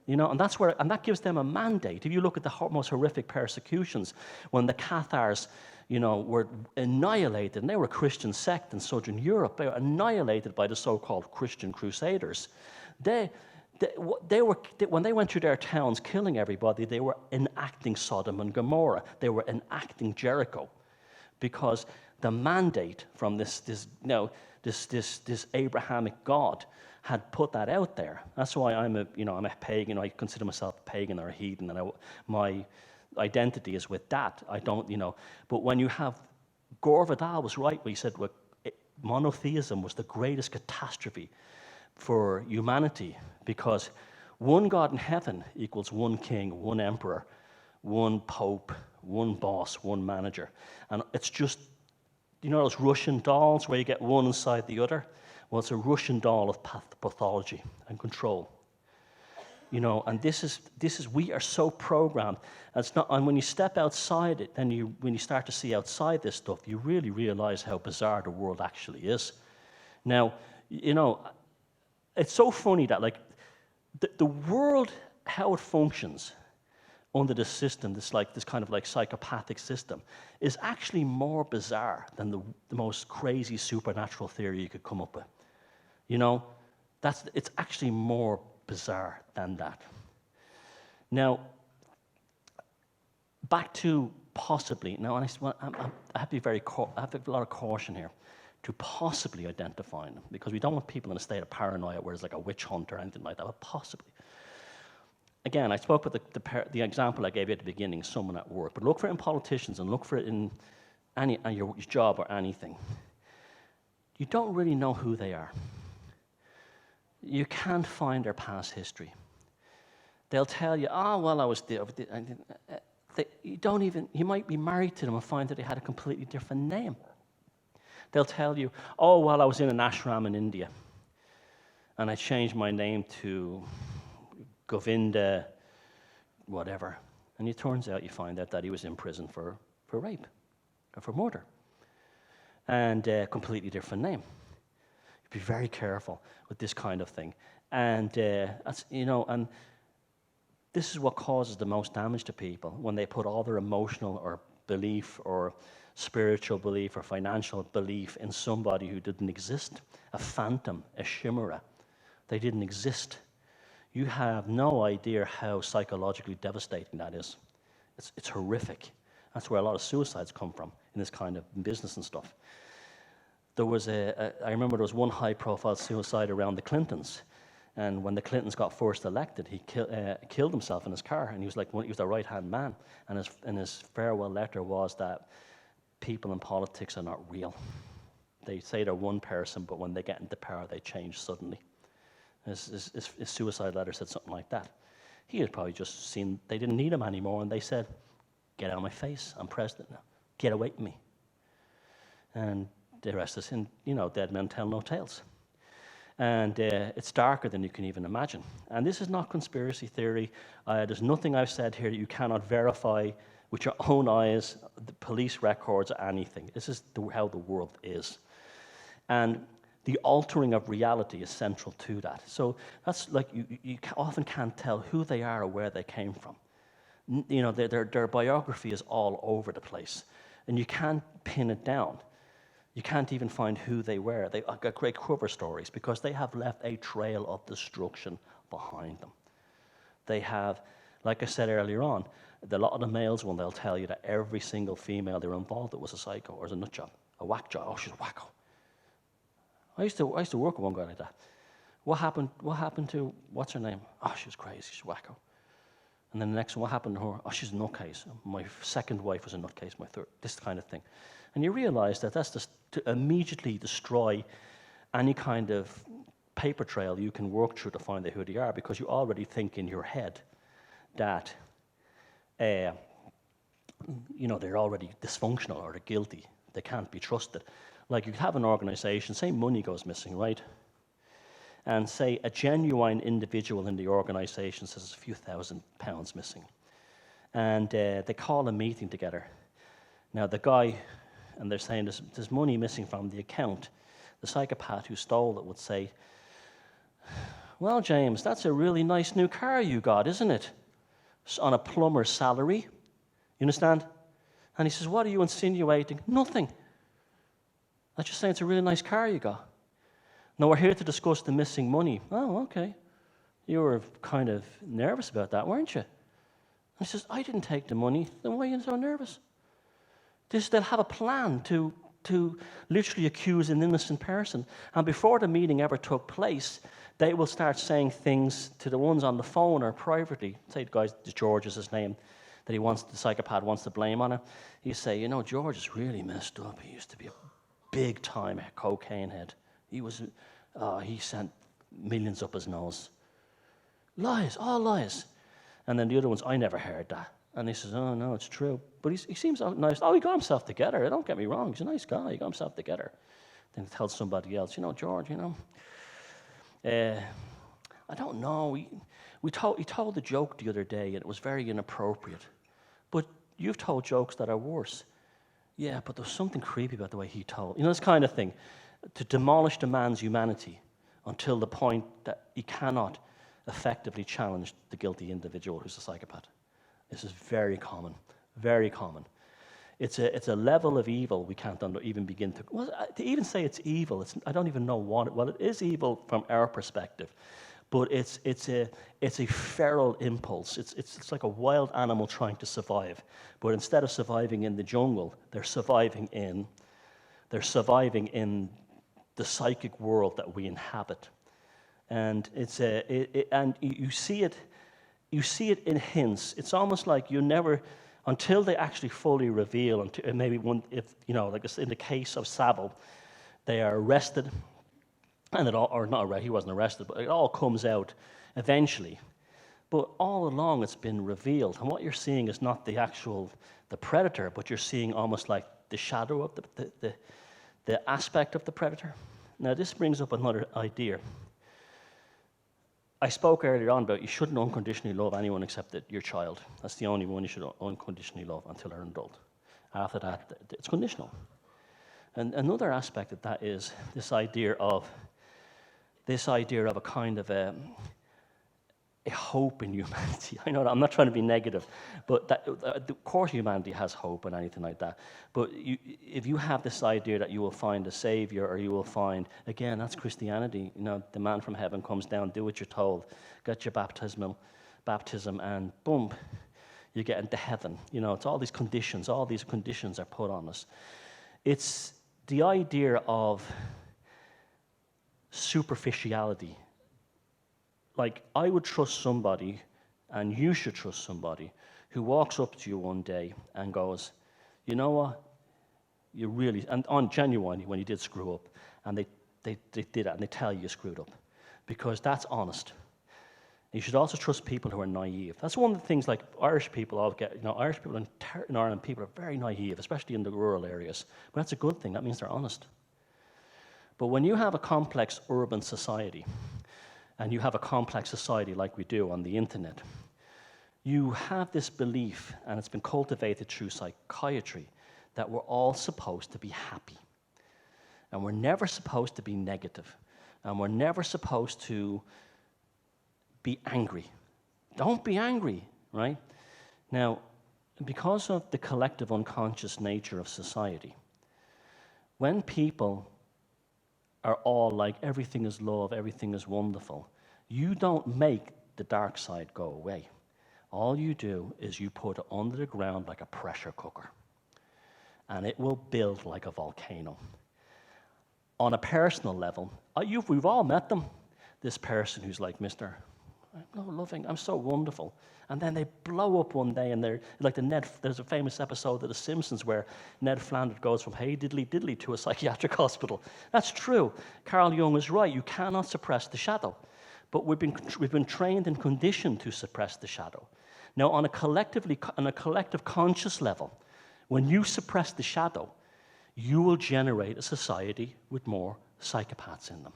S2: And that gives them a mandate. If you look at the most horrific persecutions, when the Cathars, were annihilated, and they were a Christian sect in southern Europe, they were annihilated by the so-called Christian Crusaders. When they went through their towns killing everybody, they were enacting Sodom and Gomorrah. They were enacting Jericho, because the mandate from this Abrahamic God had put that out there. That's why I'm a pagan. I consider myself a pagan or a heathen, and my identity is with that. I don't, But when you have, Gore Vidal was right when he said monotheism was the greatest catastrophe for humanity, because one God in heaven equals one king, one emperor, one pope, one boss, one manager. And it's just, those Russian dolls where you get one inside the other? Well, it's a Russian doll of pathology and control. And this is we are so programmed. And when you step outside it, then when you start to see outside this stuff, you really realize how bizarre the world actually is. Now, it's so funny that the world, how it functions under this system, this kind of psychopathic system, is actually more bizarre than the most crazy supernatural theory you could come up with. It's actually more bizarre than that. Now, back to possibly. Now, I have to be I have a lot of caution here to possibly identifying them, because we don't want people in a state of paranoia where it's like a witch hunt or anything like that. But possibly. Again, I spoke with the example I gave you at the beginning, someone at work. But look for it in politicians, and look for it in your job or anything. You don't really know who they are. You can't find their past history. They'll tell you, well, I was there. You might be married to them and find that they had a completely different name. They'll tell you, well, I was in an ashram in India, and I changed my name to Govinda, whatever. And it turns out you find out that he was in prison for rape or for murder. And a completely different name. Be very careful with this kind of thing. And and this is what causes the most damage to people, when they put all their emotional or belief or spiritual belief or financial belief in somebody who didn't exist, a phantom, a chimera. They didn't exist. You have no idea how psychologically devastating that is. It's horrific. That's where a lot of suicides come from in this kind of business and stuff. I remember there was one high-profile suicide around the Clintons, and when the Clintons got first elected, he killed himself in his car, and he was the right-hand man. And his farewell letter was that people in politics are not real. They say they're one person, but when they get into power, they change suddenly. His suicide letter said something like that. He had probably just seen they didn't need him anymore, and they said, "Get out of my face! I'm president now. Get away from me." And the rest is dead men tell no tales. And it's darker than you can even imagine. And this is not conspiracy theory. There's nothing I've said here that you cannot verify with your own eyes, the police records, or anything. This is how the world is. And the altering of reality is central to that. So that's you often can't tell who they are or where they came from. Their biography is all over the place. And you can't pin it down. You can't even find who they were. They've got great cover stories because they have left a trail of destruction behind them. They have, like I said earlier on, a lot of the males, when they'll tell you that every single female they were involved with was a psycho or was a nut job, a whack job. Oh, she's wacko. I used to work with one guy like that. What happened to, what's her name? Oh, she was crazy, she's wacko. And then the next one, what happened to her? Oh, she's a nutcase. My second wife was a nutcase, my third, this kind of thing. And you realize that that's just to immediately destroy any kind of paper trail you can work through to find out who they are, because you already think in your head that, they're already dysfunctional or they're guilty. They can't be trusted. Like you have an organization, say money goes missing, right? And say a genuine individual in the organization says a few £1,000s missing. and they call a meeting together. Now the guy, and they're saying there's money missing from the account. The psychopath who stole it would say, well, James, that's a really nice new car you got, isn't it? On a plumber's salary. You understand? And he says, what are you insinuating? Nothing. I'm just saying it's a really nice car you got. Now, we're here to discuss the missing money. Oh, okay. You were kind of nervous about that, weren't you? And he says, I didn't take the money. Then why are you so nervous? They'll have a plan to literally accuse an innocent person. And before the meeting ever took place, they will start saying things to the ones on the phone or privately. Say the guy, George is his name, that the psychopath wants to blame on it. You say, you know, George is really messed up. He used to be a big-time cocaine head. He sent millions up his nose. Lies, all lies. And then the other ones, I never heard that. And he says, oh, no, it's true. But he seems nice. Oh, he got himself together. Don't get me wrong. He's a nice guy. He got himself together. Then he tells somebody else, you know, George, you know, I don't know. He told the joke the other day, and it was very inappropriate. But you've told jokes that are worse. Yeah, but there was something creepy about the way he told. You know, this kind of thing. To demolish the man's humanity until the point that he cannot effectively challenge the guilty individual who's a psychopath. This is very common, very common. It's a level of evil we can't even begin to... Well, to even say it's evil, I don't even know what... Well, it is evil from our perspective, but it's a feral impulse. It's like a wild animal trying to survive. But instead of surviving in the jungle, they're surviving in the psychic world that we inhabit. And you see it in hints. It's almost like you never, until they actually fully reveal, and maybe like in the case of Savile, they are arrested, and he wasn't arrested, but it all comes out eventually. But all along it's been revealed, and what you're seeing is not the predator, but you're seeing almost like the shadow of the aspect of the predator. Now this brings up another idea. I spoke earlier on about you shouldn't unconditionally love anyone except your child. That's the only one you should unconditionally love until they're an adult. After that, it's conditional. And another aspect of that is this idea of a kind of a hope in humanity. I know that I'm not trying to be negative, but of course humanity has hope and anything like that. But if you have this idea that you will find a savior, or you will find, again, that's Christianity. You know, the man from heaven comes down, do what you're told, get your baptism, and boom, you get into heaven. You know, it's all these conditions are put on us. It's the idea of superficiality. Like, I would trust somebody, and you should trust somebody, who walks up to you one day and goes, you know what, you really, and on genuinely, when you did screw up, and they did that, and they tell you screwed up, because that's honest. You should also trust people who are naive. That's one of the things, like, Irish people all get, Irish people in Ireland, people are very naive, especially in the rural areas. But that's a good thing, that means they're honest. But when you have a complex urban society, and you have a complex society like we do on the internet, you have this belief, and it's been cultivated through psychiatry, that we're all supposed to be happy. And we're never supposed to be negative. And we're never supposed to be angry. Don't be angry, right? Now, because of the collective unconscious nature of society, when people are all like, everything is love, everything is wonderful, you don't make the dark side go away. All you do is you put it under the ground like a pressure cooker, and it will build like a volcano. On a personal level, we've all met them. This person who's like, Mr. I'm loving, I'm so wonderful. And then they blow up one day, and they're like there's a famous episode of The Simpsons where Ned Flanders goes from hey diddly diddly to a psychiatric hospital. That's true. Carl Jung is right. You cannot suppress the shadow. But we've been trained and conditioned to suppress the shadow. Now, on a collective conscious level, when you suppress the shadow, you will generate a society with more psychopaths in them,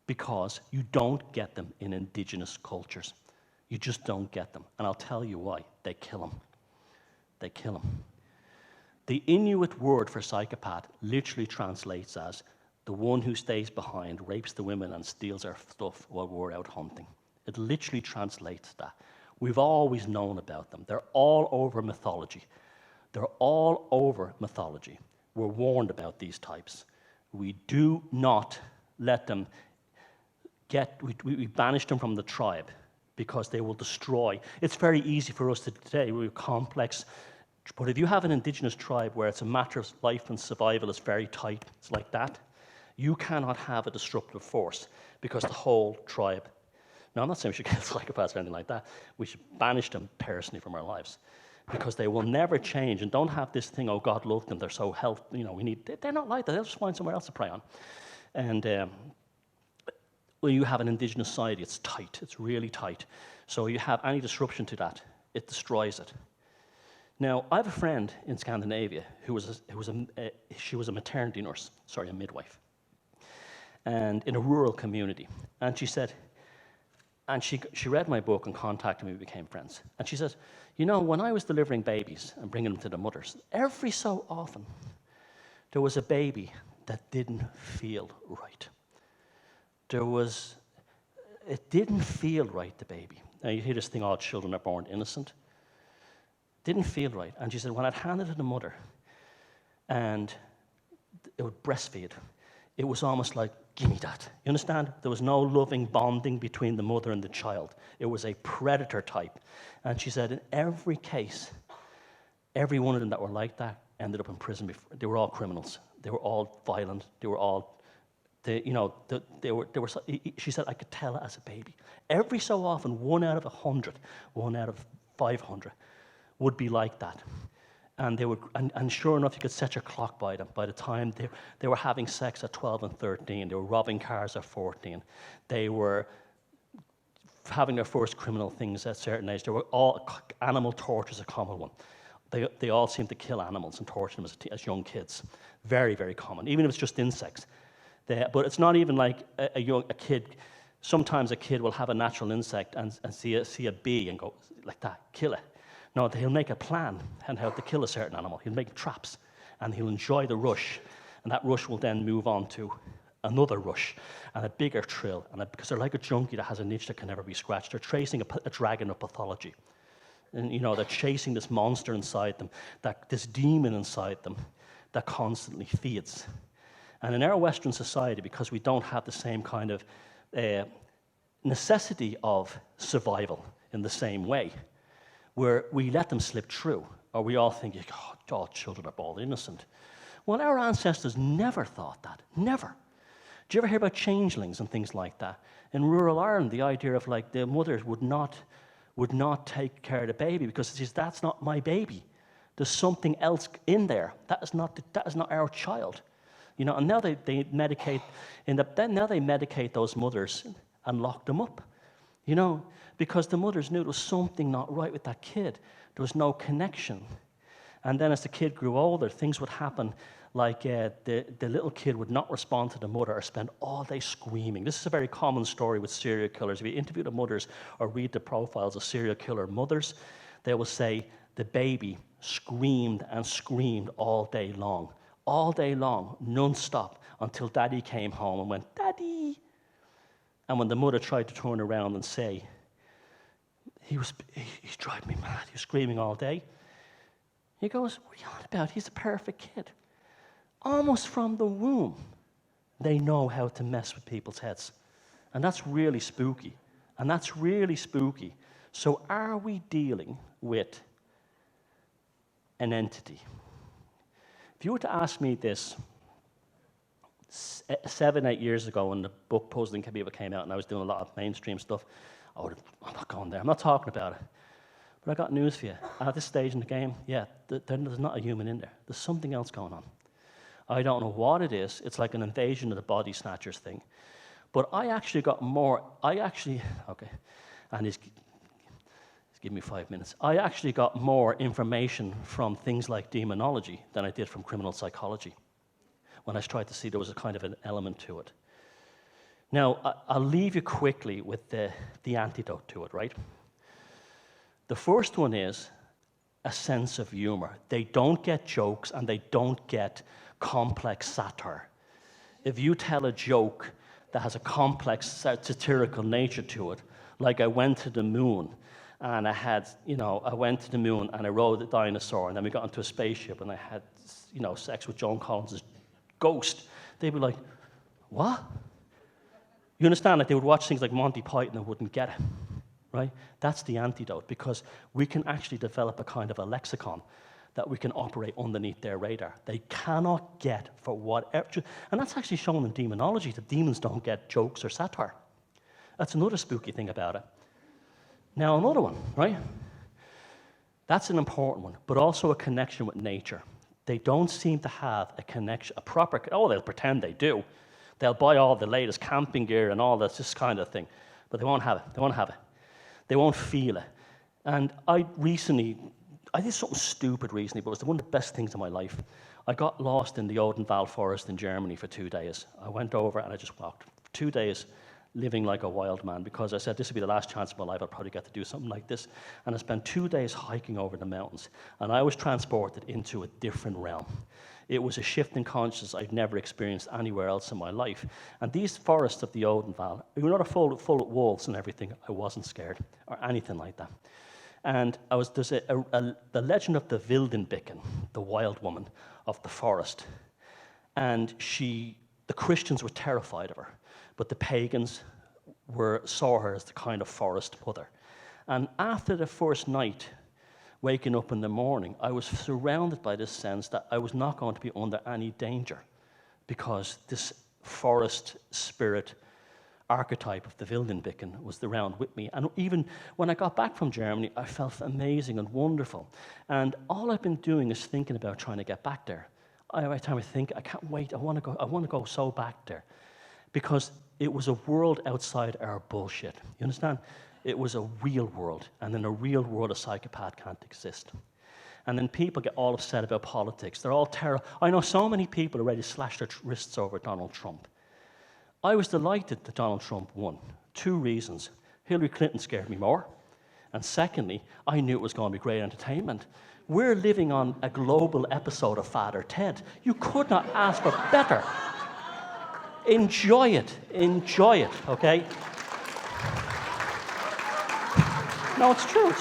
S2: because you don't get them in indigenous cultures. You just don't get them. And I'll tell you why. They kill them. they kill him. The Inuit word for psychopath literally translates as the one who stays behind, rapes the women, and steals our stuff while we're out hunting. It literally translates that. We've always known about them. They're all over mythology. They're all over mythology. We're warned about these types. We do not let them we banish them from the tribe because they will destroy. It's very easy for us today, we're complex. But if you have an indigenous tribe where it's a matter of life and survival, it's very tight, it's like that, you cannot have a disruptive force because the whole tribe. Now, I'm not saying we should kill psychopaths or anything like that. We should banish them personally from our lives because they will never change and don't have this thing, oh, God loved them, they're so healthy, they're not like that. They'll just find somewhere else to prey on. And when you have an indigenous society, it's tight, it's really tight. So you have any disruption to that, it destroys it. Now, I have a friend in Scandinavia she was a maternity nurse, a midwife, and in a rural community. And she said, and she read my book and contacted me, we became friends. And she says, when I was delivering babies and bringing them to the mothers, every so often there was a baby that didn't feel right. It didn't feel right, the baby. Now you hear this thing, all children are born innocent. Didn't feel right. And she said, when I'd hand it to the mother and it would breastfeed, it was almost like, give me that. You understand? There was no loving bonding between the mother and the child. It was a predator type. And she said, in every case, every one of them that were like that ended up in prison. They were all criminals. They were all violent. They were all, she said, I could tell as a baby. Every so often, 1 out of 100, 1 out of 500 would be like that. And they would, and sure enough, you could set your clock by them. By the time they were having sex at 12 and 13, they were robbing cars at 14, they were having their first criminal things at a certain age. They were all, animal torture is a common one. They all seem to kill animals and torture them as young kids. Very, very common, even if it's just insects. But it's not even like a kid. Sometimes a kid will have a natural insect and see a bee and go like that, kill it. No, he'll make a plan on how to kill a certain animal. He'll make traps, and he'll enjoy the rush, and that rush will then move on to another rush and a bigger thrill. And because they're like a junkie that has a niche that can never be scratched. They're tracing a dragon of pathology, and they're chasing this monster inside them, this demon inside them, that constantly feeds. And in our Western society, because we don't have the same kind of necessity of survival in the same way, where we let them slip through, or we all think, all children are born innocent. Well, our ancestors never thought that, never. Do you ever hear about changelings and things like that? In rural Ireland, the idea of the mothers would not take care of the baby because it says, that's not my baby. There's something else in there. That is not our child. And now they medicate, now they medicate those mothers and lock them up. Because the mothers knew there was something not right with that kid. There was no connection. And then as the kid grew older, things would happen like the little kid would not respond to the mother or spend all day screaming. This is a very common story with serial killers. If you interview the mothers or read the profiles of serial killer mothers, they will say the baby screamed and screamed all day long, non-stop, until daddy came home and went, Daddy. And when the mother tried to turn around and say, he's driving me mad, he's screaming all day. He goes, what are you on about? He's a perfect kid. Almost from the womb, they know how to mess with people's heads. And that's really spooky. So are we dealing with an entity? If you were to ask me this 7-8 years ago when the book Puzzling People came out and I was doing a lot of mainstream stuff, I'm not going there. I'm not talking about it. But I got news for you. At this stage in the game, there's not a human in there. There's something else going on. I don't know what it is. It's like an invasion of the body snatchers thing. But I actually got more. And he's give me 5 minutes. I actually got more information from things like demonology than I did from criminal psychology when I tried to see there was a kind of an element to it. Now, I'll leave you quickly with the antidote to it, right? The first one is, a sense of humor. They don't get jokes and they don't get complex satire. If you tell a joke that has a complex satirical nature to it, like I went to the moon and I went to the moon and I rode a dinosaur and then we got into a spaceship and I had, sex with Joan Collins' ghost, they'd be like, what? You understand? Like they would watch things like Monty Python and wouldn't get it, right? That's the antidote, because we can actually develop a kind of a lexicon that we can operate underneath their radar. They cannot get for whatever, and that's actually shown in demonology, that demons don't get jokes or satire. That's another spooky thing about it. Now another one, right? That's an important one, but also a connection with nature. They don't seem to have a connection, a proper, they'll pretend they do. They'll buy all the latest camping gear and all this kind of thing, but they won't have it, they won't have it. They won't feel it. And I did something stupid recently, but it was one of the best things in my life. I got lost in the Odenwald forest in Germany for 2 days. I went over and I just walked 2 days living like a wild man, because I said this would be the last chance of my life I'll probably get to do something like this. And I spent 2 days hiking over the mountains, and I was transported into a different realm. It was a shift in consciousness I'd never experienced anywhere else in my life. And these forests of the Odenwald, we were not full of wolves and everything. I wasn't scared or anything like that. And there's the legend of the Wildenbicken, the wild woman of the forest. And the Christians were terrified of her, but the pagans saw her as the kind of forest mother. And after the first night, waking up in the morning, I was surrounded by this sense that I was not going to be under any danger, because this forest spirit archetype of the Wildenbicken was around with me. And even when I got back from Germany, I felt amazing and wonderful. And all I've been doing is thinking about trying to get back there. Every time I think, I can't wait, I want to go so back there. Because it was a world outside our bullshit. You understand? It was a real world. And in a real world, a psychopath can't exist. And then people get all upset about politics. They're all terrible. I know so many people are ready to slash their wrists over Donald Trump. I was delighted that Donald Trump won. 2 reasons. Hillary Clinton scared me more. And secondly, I knew it was going to be great entertainment. We're living on a global episode of Father Ted. You could not ask for better. Enjoy it, okay? No, it's true.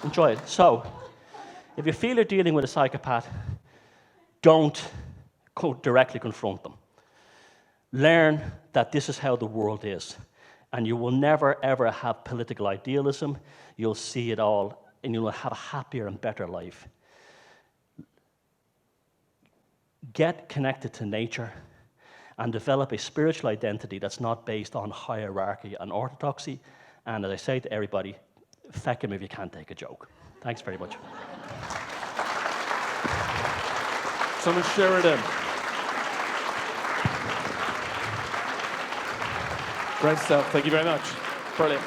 S2: Enjoy it. So, if you feel you're dealing with a psychopath, don't directly confront them. Learn that this is how the world is, and you will never, ever have political idealism. You'll see it all, and you'll have a happier and better life. Get connected to nature and develop a spiritual identity that's not based on hierarchy and orthodoxy. And as I say to everybody, feck him if you can't take a joke. Thanks very much.
S1: Thomas Sheridan. Great stuff. Thank you very much. Brilliant.